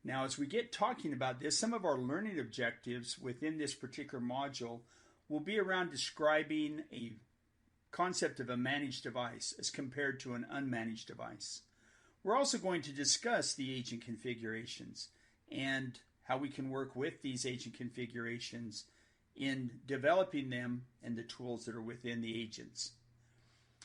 Now, as we get talking about this, some of our learning objectives within this particular module will be around describing a concept of a managed device as compared to an unmanaged device. We're also going to discuss the agent configurations and how we can work with these agent configurations in developing them and the tools that are within the agents.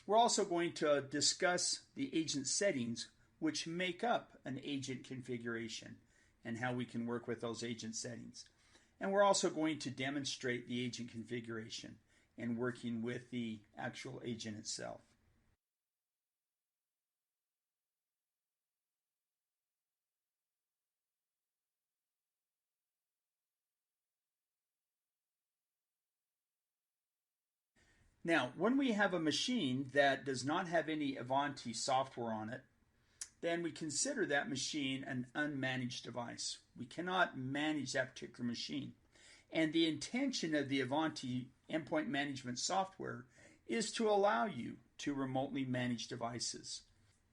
We're also going to discuss the agent settings which make up an agent configuration and how we can work with those agent settings. And we're also going to demonstrate the agent configuration and working with the actual agent itself. Now, when we have a machine that does not have any Ivanti software on it, then we consider that machine an unmanaged device. We cannot manage that particular machine. And the intention of the Ivanti endpoint management software is to allow you to remotely manage devices.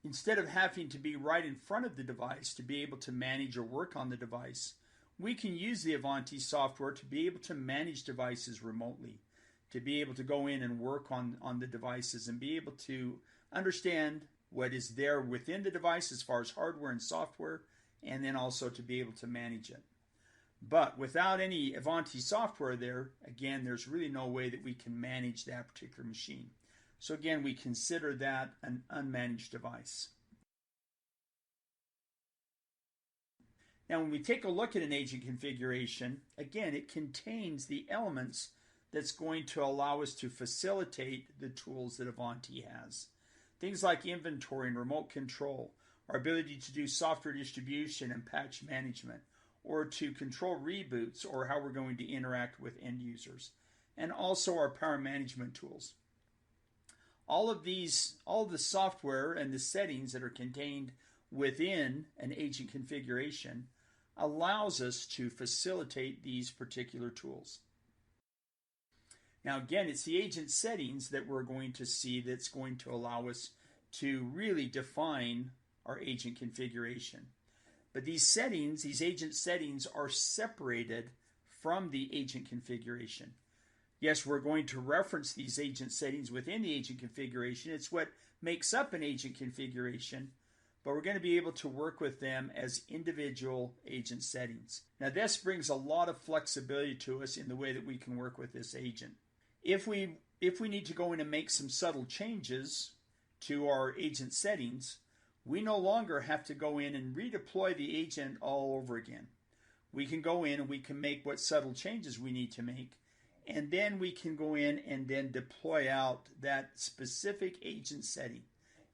Instead of having to be right in front of the device to be able to manage or work on the device, we can use the Ivanti software to be able to manage devices remotely, to be able to go in and work on the devices and be able to understand what is there within the device as far as hardware and software, and then also to be able to manage it. But without any Ivanti software there, again, there's really no way that we can manage that particular machine. So again, we consider that an unmanaged device. Now, when we take a look at an agent configuration, again, it contains the elements that's going to allow us to facilitate the tools that Ivanti has. Things like inventory and remote control, our ability to do software distribution and patch management, or to control reboots or how we're going to interact with end users, and also our power management tools. All of the software and the settings that are contained within an agent configuration allows us to facilitate these particular tools. Now again, it's the agent settings that we're going to see that's going to allow us to really define our agent configuration. But these settings, these agent settings, are separated from the agent configuration. Yes, we're going to reference these agent settings within the agent configuration. It's what makes up an agent configuration, but we're going to be able to work with them as individual agent settings. Now this brings a lot of flexibility to us in the way that we can work with this agent. If we need to go in and make some subtle changes to our agent settings, we no longer have to go in and redeploy the agent all over again. We can go in and we can make what subtle changes we need to make, and then we can go in and then deploy out that specific agent setting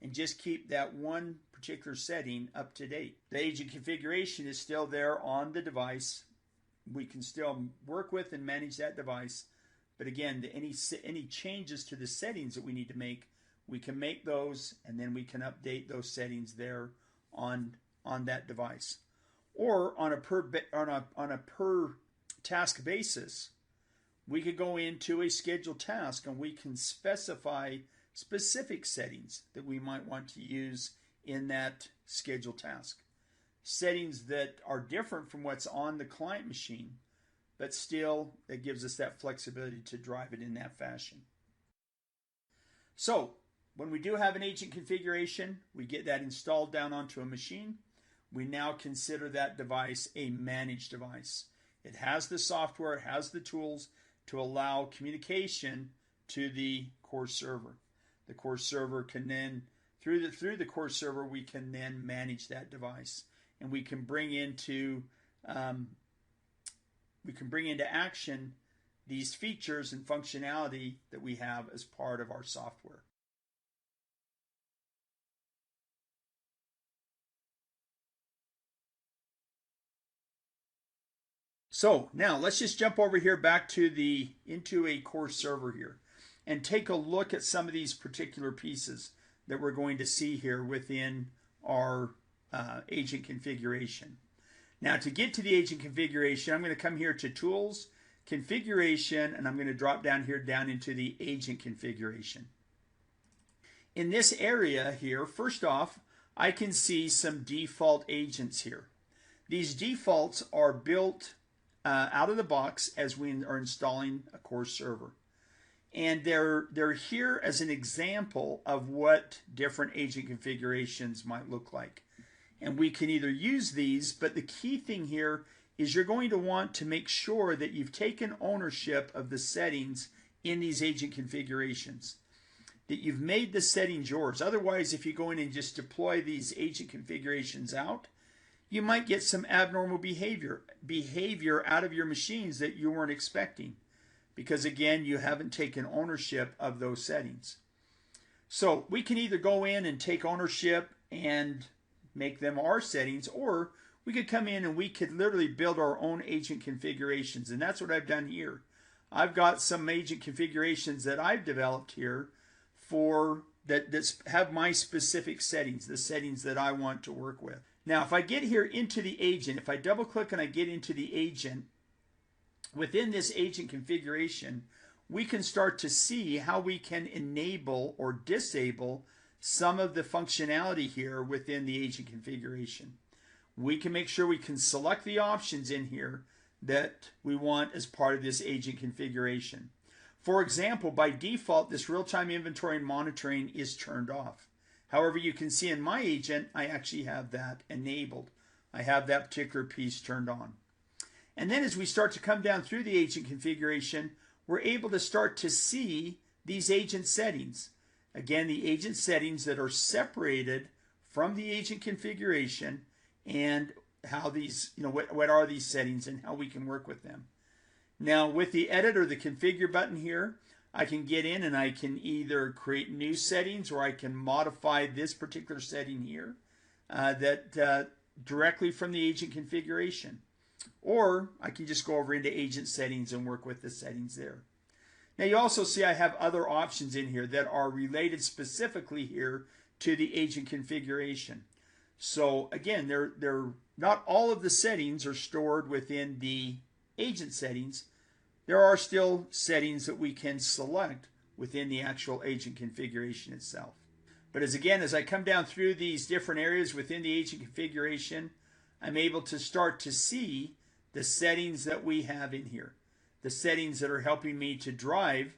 and just keep that one particular setting up to date. The agent configuration is still there on the device. We can still work with and manage that device. But again, any changes to the settings that we need to make, we can make those, and then we can update those settings there on that device. Or on a per task basis, we could go into a scheduled task and we can specify specific settings that we might want to use in that scheduled task. Settings that are different from what's on the client machine, but still it gives us that flexibility to drive it in that fashion. So when we do have an agent configuration, we get that installed down onto a machine. We now consider that device a managed device. It has the software, it has the tools to allow communication to the core server. The core server can then, through the core server, we can then manage that device, and we can bring into action these features and functionality that we have as part of our software. So now let's just jump over here back to into a core server here and take a look at some of these particular pieces that we're going to see here within our agent configuration. Now to get to the agent configuration, I'm going to come here to Tools, Configuration, and I'm going to drop down here down into the agent configuration. In this area here, first off, I can see some default agents here. These defaults are built out of the box as we are installing a core server. And they're here as an example of what different agent configurations might look like. And we can either use these, but the key thing here is you're going to want to make sure that you've taken ownership of the settings in these agent configurations, that you've made the settings yours. Otherwise, if you go in and just deploy these agent configurations out, you might get some abnormal behavior out of your machines that you weren't expecting, because again, you haven't taken ownership of those settings. So we can either go in and take ownership and make them our settings, or we could come in and we could literally build our own agent configurations. And that's what I've done here. I've got some agent configurations that I've developed here for that have my specific settings, the settings that I want to work with. Now, if I get here into the agent, if I double click and I get into the agent, within this agent configuration, we can start to see how we can enable or disable some of the functionality here within the agent configuration. We can make sure we can select the options in here that we want as part of this agent configuration. For example, by default, this real-time inventory and monitoring is turned off. However, you can see in my agent, I actually have that enabled. I have that particular piece turned on. And then as we start to come down through the agent configuration, we're able to start to see these agent settings. Again, the agent settings that are separated from the agent configuration, and how these, what are these settings and how we can work with them. Now, with the edit or the configure button here, I can get in and I can either create new settings, or I can modify this particular setting here directly from the agent configuration. Or I can just go over into agent settings and work with the settings there. Now you also see I have other options in here that are related specifically here to the agent configuration. So again, they're not all of the settings are stored within the agent settings. There are still settings that we can select within the actual agent configuration itself. But as I come down through these different areas within the agent configuration, I'm able to start to see the settings that we have in here, the settings that are helping me to drive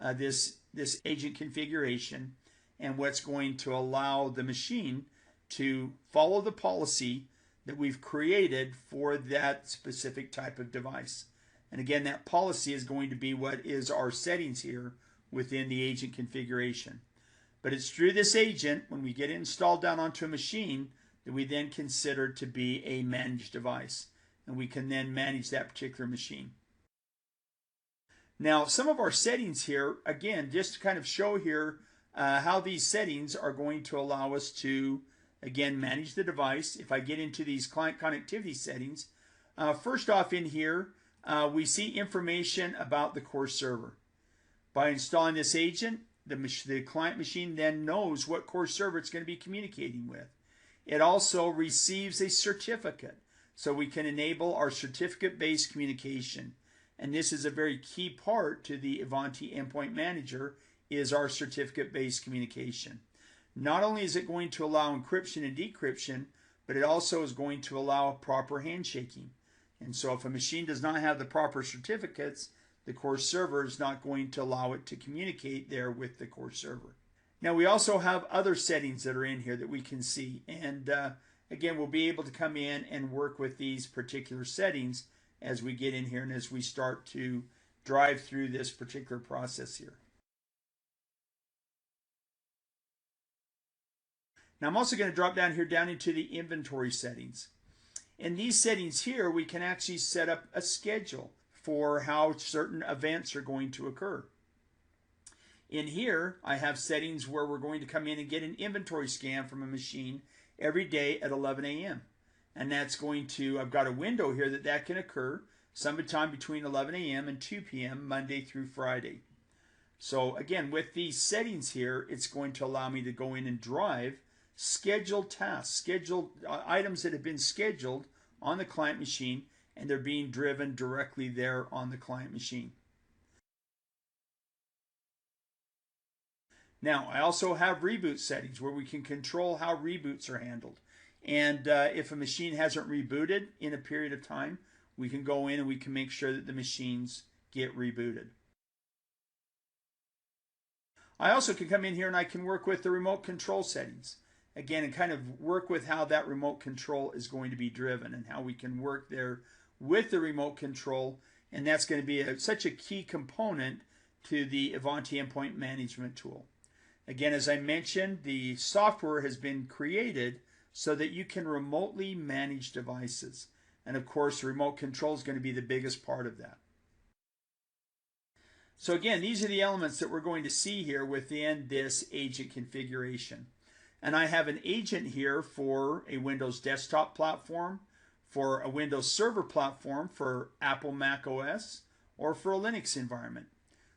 this agent configuration, and what's going to allow the machine to follow the policy that we've created for that specific type of device. And again, that policy is going to be what is our settings here within the agent configuration. But it's through this agent, when we get it installed down onto a machine, that we then consider to be a managed device. And we can then manage that particular machine. Now, some of our settings here, again, just to kind of show here how these settings are going to allow us to, again, manage the device. If I get into these client connectivity settings, first off in here, we see information about the core server. By installing this agent, the client machine then knows what core server it's going to be communicating with. It also receives a certificate, so we can enable our certificate-based communication. And this is a very key part to the Ivanti Endpoint Manager, is our certificate-based communication. Not only is it going to allow encryption and decryption, but it also is going to allow proper handshaking. And so if a machine does not have the proper certificates, the core server is not going to allow it to communicate there with the core server. Now we also have other settings that are in here that we can see. And again, we'll be able to come in and work with these particular settings as we get in here and as we start to drive through this particular process here. Now I'm also going to drop down here down into the inventory settings. In these settings here, we can actually set up a schedule for how certain events are going to occur. In here, I have settings where we're going to come in and get an inventory scan from a machine every day at 11 a.m. And that's going to, I've got a window here that can occur sometime between 11 a.m. and 2 p.m. Monday through Friday. So again, with these settings here, it's going to allow me to go in and drive scheduled tasks, scheduled items that have been scheduled on the client machine, and they're being driven directly there on the client machine. Now, I also have reboot settings where we can control how reboots are handled. And if a machine hasn't rebooted in a period of time, we can go in and we can make sure that the machines get rebooted. I also can come in here and I can work with the remote control settings. Again, and kind of work with how that remote control is going to be driven and how we can work there with the remote control. And that's going to be such a key component to the Ivanti Endpoint Management tool. Again, as I mentioned, the software has been created so that you can remotely manage devices. And of course, remote control is going to be the biggest part of that. So again, these are the elements that we're going to see here within this agent configuration. And I have an agent here for a Windows desktop platform, for a Windows Server platform, for Apple Mac OS, or for a Linux environment.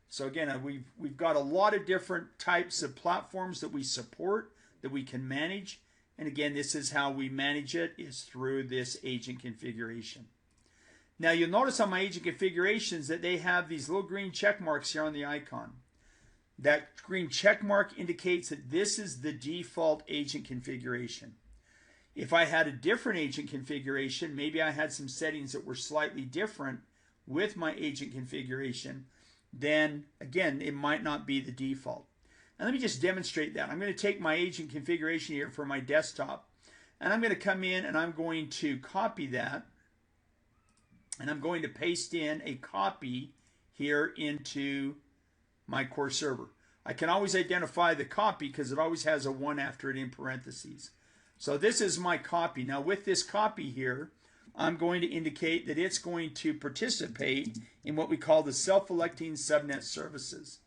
So again, we've got a lot of different types of platforms that we support, that we can manage. And again, this is how we manage it, is through this agent configuration. Now you'll notice on my agent configurations that they have these little green check marks here on the icon. That green check mark indicates that this is the default agent configuration. If I had a different agent configuration, maybe I had some settings that were slightly different with my agent configuration, then again, it might not be the default. And let me just demonstrate that. I'm going to take my agent configuration here for my desktop, and I'm going to come in and I'm going to copy that, and I'm going to paste in a copy here into my core server. I can always identify the copy because it always has a 1 after it in parentheses. So this is my copy. Now with this copy here, I'm going to indicate that it's going to participate in what we call the self-electing subnet services.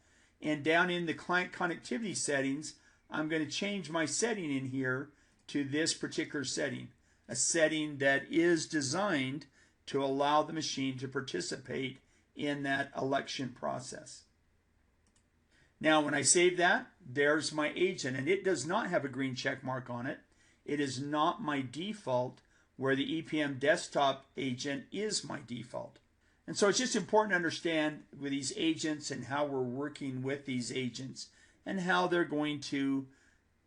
And down in the client connectivity settings, I'm going to change my setting in here to this particular setting, a setting that is designed to allow the machine to participate in that election process. Now when I save that, there's my agent, and it does not have a green check mark on it. It is not my default, where the EPM desktop agent is my default. And so it's just important to understand with these agents and how we're working with these agents and how they're going to,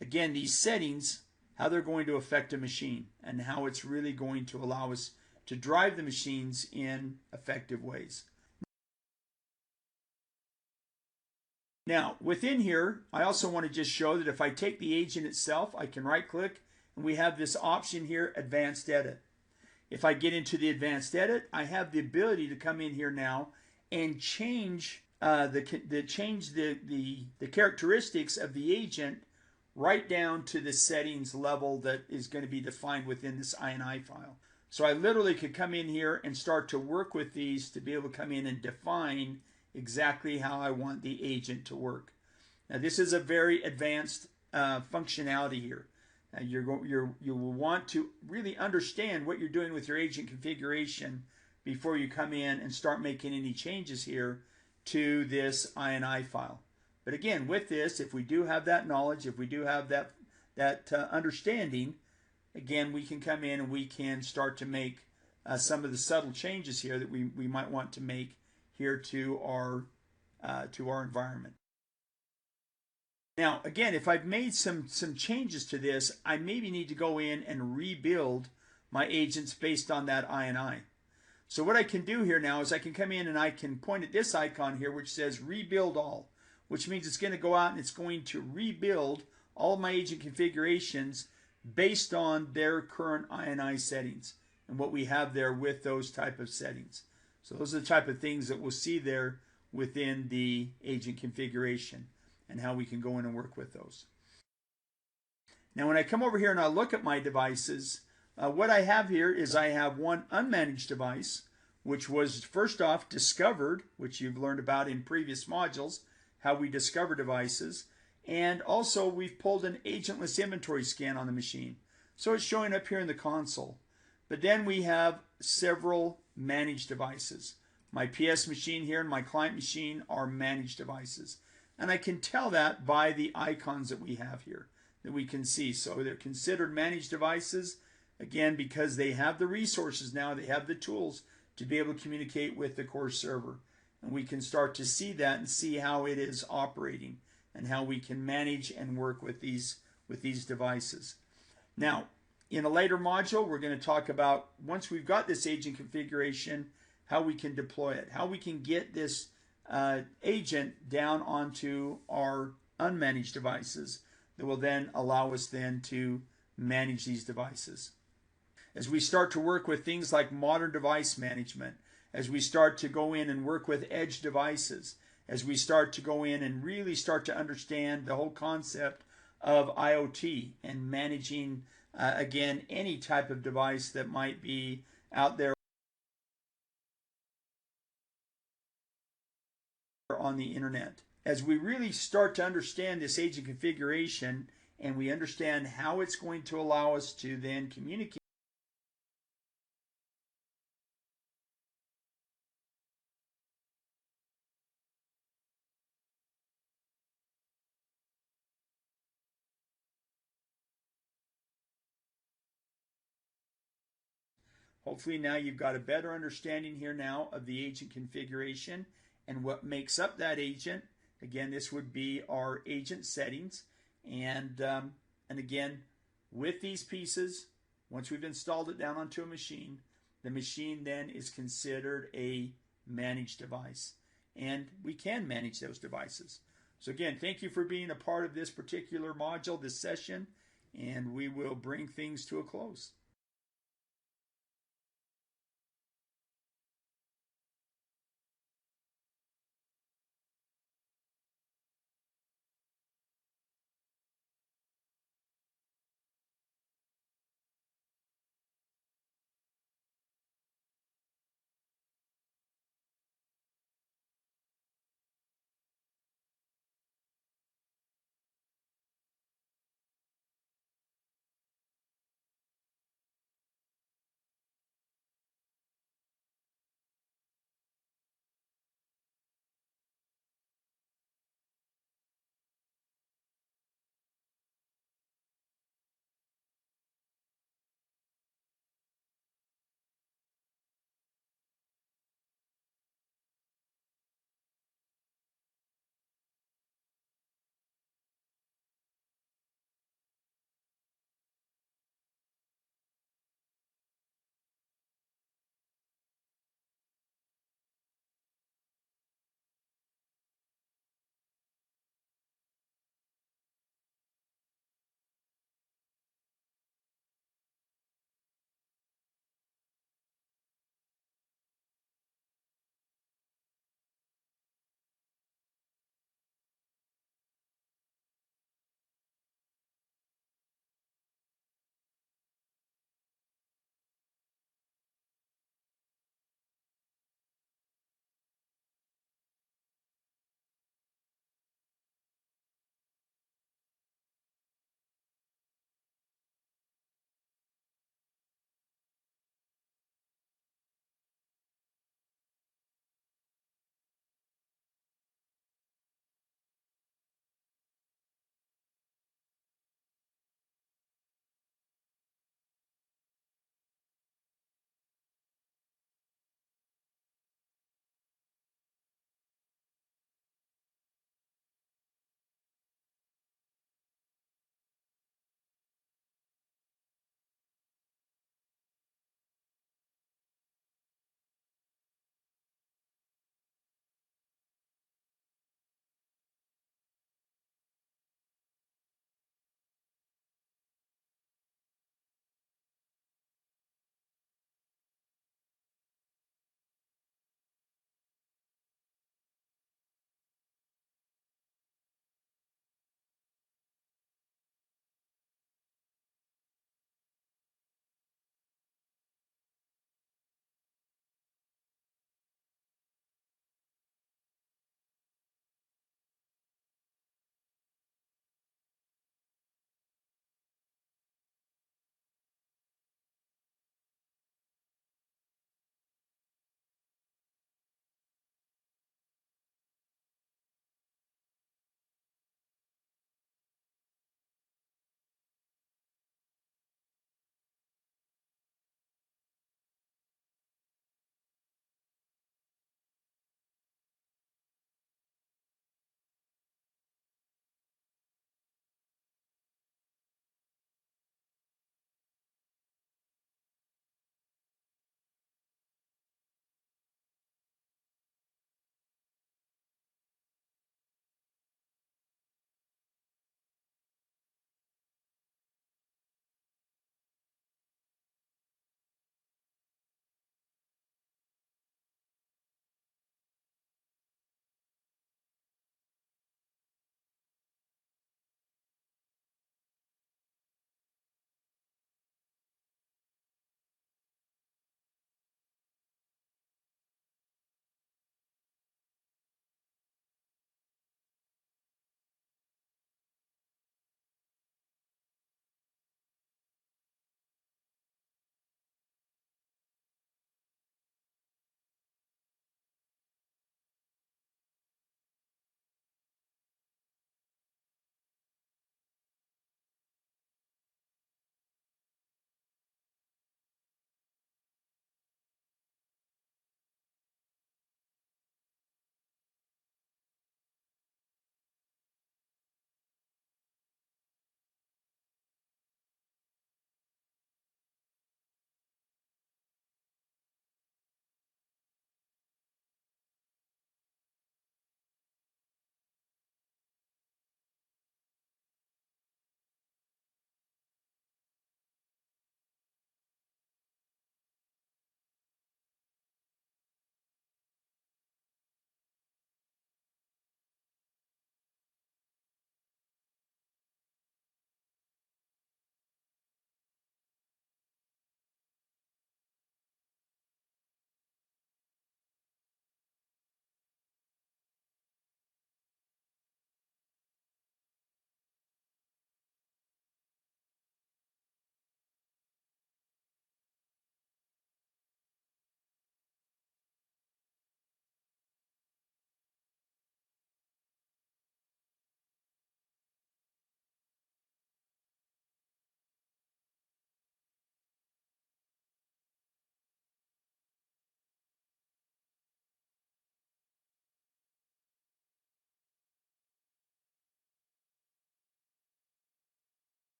again, these settings, how they're going to affect a machine and how it's really going to allow us to drive the machines in effective ways. Now, within here, I also want to just show that if I take the agent itself, I can right-click, and we have this option here, Advanced Edit. If I get into the Advanced Edit, I have the ability to come in here now and change the characteristics of the agent right down to the settings level that is going to be defined within this INI file. So I literally could come in here and start to work with these to be able to come in and define exactly how I want the agent to work. Now this is a very advanced functionality here. You will want to really understand what you're doing with your agent configuration before you come in and start making any changes here to this INI file. But again, with this, if we do have that knowledge, if we do have that understanding, again, we can come in and we can start to make some of the subtle changes here that we might want to make here to our environment. Now, again, if I've made some changes to this, I maybe need to go in and rebuild my agents based on that INI. So what I can do here now is I can come in and I can point at this icon here which says Rebuild All, which means it's going to go out and it's going to rebuild all of my agent configurations based on their current INI settings and what we have there with those type of settings. So those are the type of things that we'll see there within the agent configuration and how we can go in and work with those. Now when I come over here and I look at my devices, what I have here is I have one unmanaged device, which was first off discovered, which you've learned about in previous modules, how we discover devices. And also we've pulled an agentless inventory scan on the machine. So it's showing up here in the console. But then we have several managed devices. My PS machine here and my client machine are managed devices. And I can tell that by the icons that we have here that we can see. So they're considered managed devices, again, because they have the resources now, they have the tools to be able to communicate with the core server. And we can start to see that and see how it is operating and how we can manage and work with these devices. Now, In a later module, we're going to talk about, once we've got this agent configuration, how we can deploy it, how we can get this agent down onto our unmanaged devices that will then allow us then to manage these devices. As we start to work with things like modern device management, as we start to go in and work with edge devices, as we start to go in and really start to understand the whole concept of IoT and managing, again, any type of device that might be out there on the internet. As we really start to understand this agent configuration and we understand how it's going to allow us to then communicate hopefully now you've got a better understanding here now of the agent configuration and what makes up that agent. Again, this would be our agent settings. And again, with these pieces, once we've installed it down onto a machine, the machine then is considered a managed device. And we can manage those devices. So again, thank you for being a part of this particular module, this session, and we will bring things to a close.